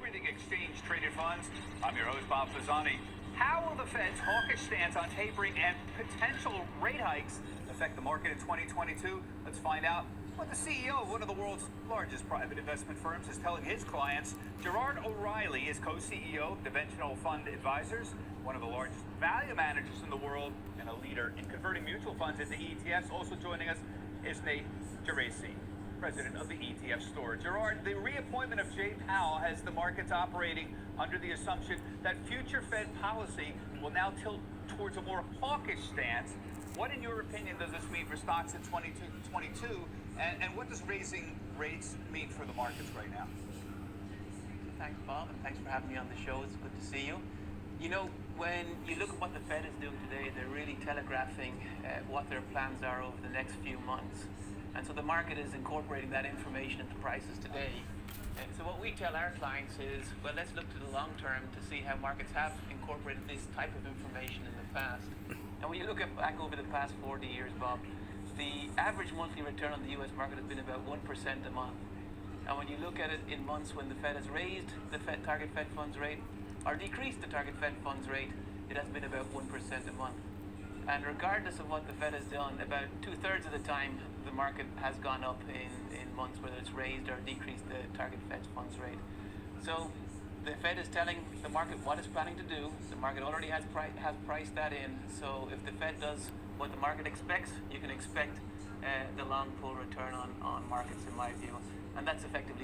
everything exchange-traded funds. I'm your host, Bob Pisani. How will the Fed's hawkish stance on tapering and potential rate hikes affect the market in 2022? Let's find out what the CEO of one of the world's largest private investment firms is telling his clients. Gerard O'Reilly is co-CEO of Dimensional Fund Advisors, one of the largest value managers in the world and a leader in converting mutual funds into ETFs. Also joining us is Nate Geraci, president of the ETF store. Gerard, the reappointment of Jay Powell has the markets operating under the assumption that future Fed policy will now tilt towards a more hawkish stance. What, in your opinion, does this mean for stocks in 2022, and what does raising rates mean for the markets right now? Thanks, Bob, and thanks for having me on the show. It's good to see you. You know, when you look at what the Fed is doing today, they're really telegraphing what their plans are over the next few months. And so the market is incorporating that information into prices today. And so what we tell our clients is, well, let's look to the long term to see how markets have incorporated this type of information in the past. And when you look back over the past 40 years, Bob, the average monthly return on the US market has been about 1% a month. And when you look at it in months when the Fed has raised the target Fed funds rate or decreased the target Fed funds rate, it has been about 1% a month. And regardless of what the Fed has done, about 2/3 of the time, the market has gone up in months whether it's raised or decreased the target Fed funds rate. So the Fed is telling the market what it's planning to do. The market already has priced that in. So if the Fed does what the market expects, you can expect the long pull return on markets, in my view. And that's effectively